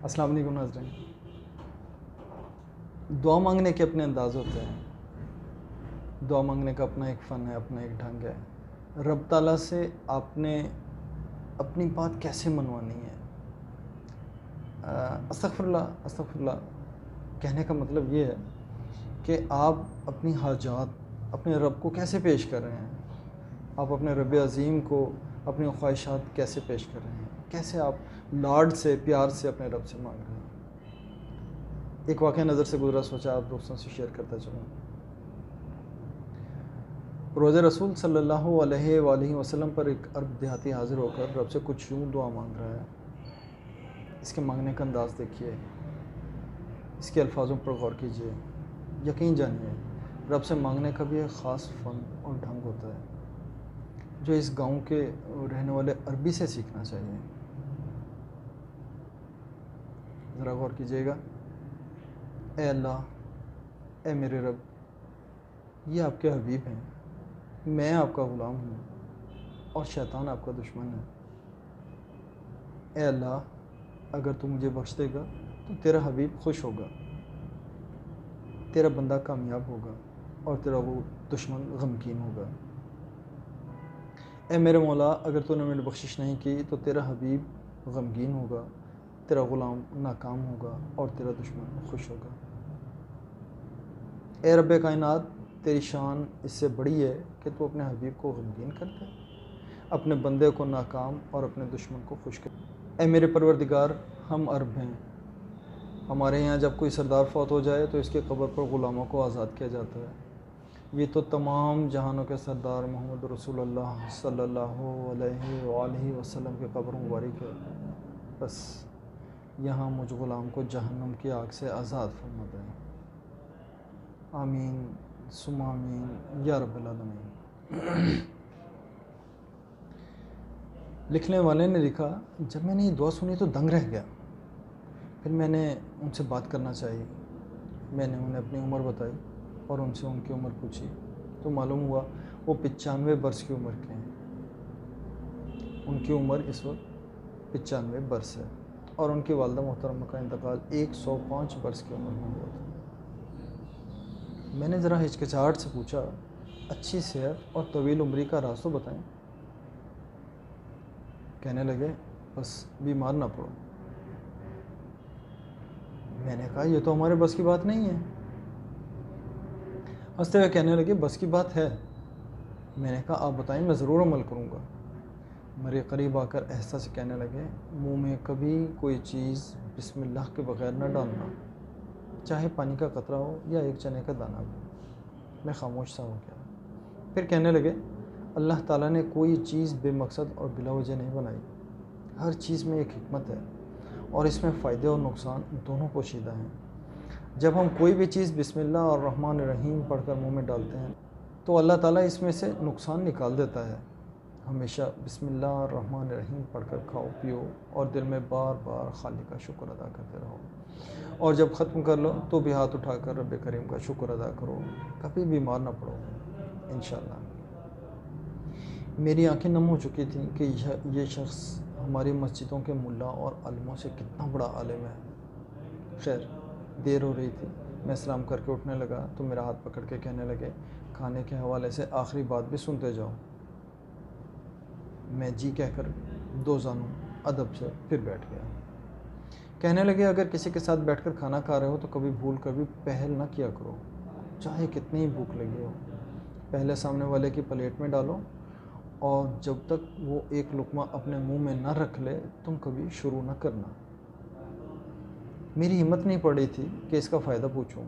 السلام علیکم ناظرین۔ دعا مانگنے کے اپنے انداز ہوتے ہیں، دعا مانگنے کا اپنا ایک فن ہے، اپنا ایک ڈھنگ ہے۔ رب تعالیٰ سے آپ نے اپنی بات کیسے منوانی ہے؟ استغفر اللہ کہنے کا مطلب یہ ہے کہ آپ اپنی حاجات اپنے رب کو کیسے پیش کر رہے ہیں، آپ اپنے رب عظیم کو اپنی خواہشات کیسے پیش کر رہے ہیں، کیسے آپ لاڈ سے پیار سے اپنے رب سے مانگ رہے ہیں۔ ایک واقعہ نظر سے گزرا، سوچا آپ دوستوں سے شیئر کرتا چلوں۔ روز رسول صلی اللہ علیہ وآلہ وسلم پر ایک عرب دیہاتی حاضر ہو کر رب سے کچھ یوں دعا مانگ رہا ہے۔ اس کے مانگنے کا انداز دیکھیے، اس کے الفاظوں پر غور کیجیے، یقین جانیے رب سے مانگنے کا بھی ایک خاص فن اور ڈھنگ ہوتا ہے جو اس گاؤں کے رہنے والے عربی سے سیکھنا چاہیے۔ ذرا غور کیجیے گا۔ اے اللہ، اے میرے رب، یہ آپ کے حبیب ہیں، میں آپ کا غلام ہوں اور شیطان آپ کا دشمن ہے۔ اے اللہ، اگر تو مجھے بخش دے گا تو تیرا حبیب خوش ہوگا، تیرا بندہ کامیاب ہوگا اور تیرا وہ دشمن غمگین ہوگا۔ اے میرے مولا، اگر تو نے مجھے بخشش نہیں کی تو تیرا حبیب غمگین ہوگا، تیرا غلام ناکام ہوگا اور تیرا دشمن خوش ہوگا۔ اے رب کائنات، تیری شان اس سے بڑی ہے کہ تو اپنے حبیب کو غمگین کرتا ہے، اپنے بندے کو ناکام اور اپنے دشمن کو خوش کرتا ہے۔ اے میرے پروردگار، ہم عرب ہیں، ہمارے یہاں جب کوئی سردار فوت ہو جائے تو اس کے قبر پر غلاموں کو آزاد کیا جاتا ہے۔ یہ تو تمام جہانوں کے سردار محمد رسول اللہ صلی اللہ علیہ وآلہ وسلم کے قبر مبارک ہے، بس یہاں مجھ غلام کو جہنم کی آگ سے آزاد فرما دیں۔ آمین ثم آمین یا رب العالمین۔ لکھنے والے نے لکھا، جب میں نے یہ دعا سنی تو دنگ رہ گیا، پھر میں نے ان سے بات کرنا چاہی، میں نے انہیں اپنی عمر بتائی اور ان سے ان کی عمر پوچھی تو معلوم ہوا وہ 95 برس کی عمر کے ہیں۔ ان کی عمر اس وقت 95 برس ہے اور ان کی والدہ محترمہ کا انتقال 105 برس کی عمر میں ہوا تھا۔ میں نے ذرا ہچکچاہٹ سے پوچھا، اچھی صحت اور طویل عمری کا راز تو بتائیں۔ کہنے لگے، بس بیمار نہ پڑو۔ میں نے کہا، یہ تو ہمارے بس کی بات نہیں ہے۔ ہنستے ہوئے کہنے لگے، بس کی بات ہے۔ میں نے کہا، آپ بتائیں، میں ضرور عمل کروں گا۔ میرے قریب آ کر آہستہ سے کہنے لگے، منہ میں کبھی کوئی چیز بسم اللہ کے بغیر نہ ڈالنا، چاہے پانی کا قطرہ ہو یا ایک چنے کا دانہ بھی۔ میں خاموش سا ہو گیا۔ پھر کہنے لگے، اللہ تعالیٰ نے کوئی چیز بے مقصد اور بلا وجہ نہیں بنائی، ہر چیز میں ایک حکمت ہے اور اس میں فائدے اور نقصان دونوں پوشیدہ ہیں۔ جب ہم کوئی بھی چیز بسم اللہ اور الرحمن الرحیم پڑھ کر منہ میں ڈالتے ہیں تو اللہ تعالیٰ اس میں سے نقصان نکال دیتا ہے۔ ہمیشہ بسم اللہ الرحمن الرحیم پڑھ کر کھاؤ پیو اور دل میں بار بار خالق کا شکر ادا کرتے رہو، اور جب ختم کر لو تو بھی ہاتھ اٹھا کر رب کریم کا شکر ادا کرو، کبھی بیمار نہ پڑو انشاءاللہ۔ میری آنکھیں نم ہو چکی تھیں کہ یہ شخص ہماری مسجدوں کے ملا اور علموں سے کتنا بڑا عالم ہے۔ خیر، دیر ہو رہی تھی، میں سلام کر کے اٹھنے لگا تو میرا ہاتھ پکڑ کے کہنے لگے، کھانے کے حوالے سے آخری بات بھی سنتے جاؤ۔ میں جی کہہ کر دو زانوں ادب سے پھر بیٹھ گیا۔ کہنے لگے، اگر کسی کے ساتھ بیٹھ کر کھانا کھا رہے ہو تو کبھی بھول کر بھی پہل نہ کیا کرو، چاہے کتنی ہی بھوک لگی ہو۔ پہلے سامنے والے کی پلیٹ میں ڈالو اور جب تک وہ ایک لقمہ اپنے منہ میں نہ رکھ لے تم کبھی شروع نہ کرنا۔ میری ہمت نہیں پڑی تھی کہ اس کا فائدہ پوچھوں،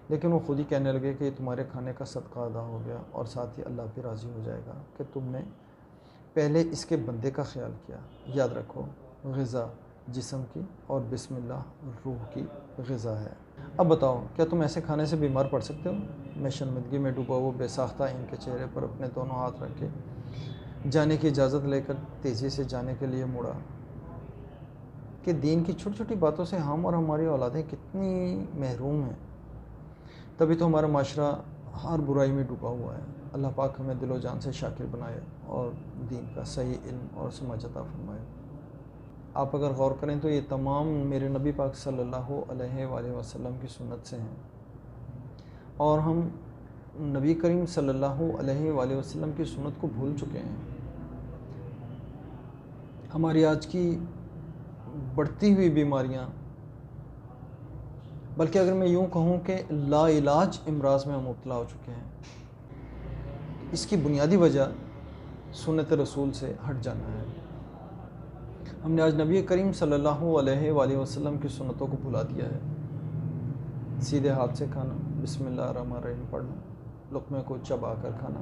لیکن وہ خود ہی کہنے لگے کہ یہ تمہارے کھانے کا صدقہ ادا ہو گیا اور ساتھ ہی اللہ بھی راضی ہو جائے گا کہ تم نے پہلے اس کے بندے کا خیال کیا۔ یاد رکھو، غذا جسم کی اور بسم اللہ روح کی غذا ہے۔ اب بتاؤ، کیا تم ایسے کھانے سے بیمار پڑ سکتے ہو؟ میں شرمندگی میں ڈوبا وہ بے ساختہ ان کے چہرے پر اپنے دونوں ہاتھ رکھ کے جانے کی اجازت لے کر تیزی سے جانے کے لیے مڑا کہ دین کی چھوٹی چھوٹی باتوں سے ہم اور ہماری اولادیں کتنی محروم ہیں۔ تبھی تو ہمارا معاشرہ ہر برائی میں ڈوبا ہوا ہے۔ اللہ پاک ہمیں دل و جان سے شاکر بنائے اور دین کا صحیح علم اور سمجھ عطا فرمائے۔ آپ اگر غور کریں تو یہ تمام میرے نبی پاک صلی اللہ علیہ وآلہ وسلم کی سنت سے ہیں، اور ہم نبی کریم صلی اللہ علیہ وآلہ وسلم کی سنت کو بھول چکے ہیں۔ ہماری آج کی بڑھتی ہوئی بیماریاں، بلکہ اگر میں یوں کہوں کہ لا علاج امراض میں ہم مبتلا ہو چکے ہیں، اس کی بنیادی وجہ سنت رسول سے ہٹ جانا ہے۔ ہم نے آج نبی کریم صلی اللہ علیہ وآلہ وسلم کی سنتوں کو بھلا دیا ہے۔ سیدھے ہاتھ سے کھانا، بسم اللہ الرحمن الرحیم پڑھنا، لقمے کو چبا کر کھانا،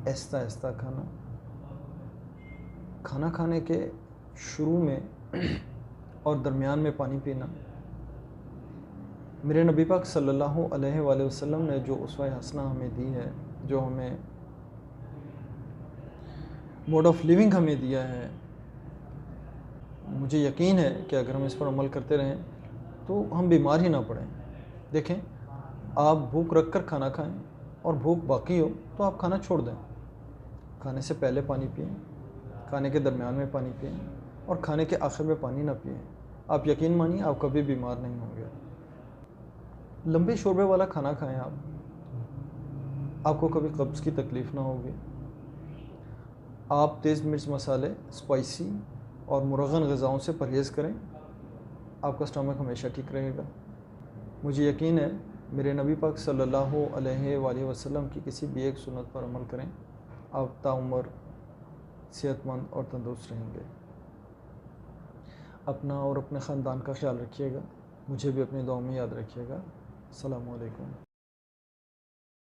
آہستہ آہستہ کھانا، کھانا کھانے کے شروع میں اور درمیان میں پانی پینا۔ میرے نبی پاک صلی اللہ علیہ وآلہ وسلم نے جو اسوہ حسنہ ہمیں دی ہے، جو ہمیں موڈ آف لیونگ ہمیں دیا ہے، مجھے یقین ہے کہ اگر ہم اس پر عمل کرتے رہیں تو ہم بیمار ہی نہ پڑیں۔ دیکھیں، آپ بھوک رکھ کر کھانا کھائیں اور بھوک باقی ہو تو آپ کھانا چھوڑ دیں۔ کھانے سے پہلے پانی پئیں، کھانے کے درمیان میں پانی پئیں، اور کھانے کے آخر میں پانی نہ پئیں۔ آپ یقین مانیے آپ کبھی بیمار نہیں ہوں گے۔ لمبے شوربے والا کھانا کھائیں آپ کو کبھی قبض کی تکلیف نہ ہوگی۔ آپ تیز مرچ مسالے، اسپائسی اور مرغن غذاؤں سے پرہیز کریں، آپ کا اسٹمک ہمیشہ ٹھیک رہے گا۔ مجھے یقین ہے میرے نبی پاک صلی اللہ علیہ وآلہ وسلم کی کسی بھی ایک سنت پر عمل کریں، آپ تاعمر صحت مند اور تندرست رہیں گے۔ اپنا اور اپنے خاندان کا خیال رکھیے گا، مجھے بھی اپنی دعاؤں میں یاد رکھیے گا۔ السلام علیکم۔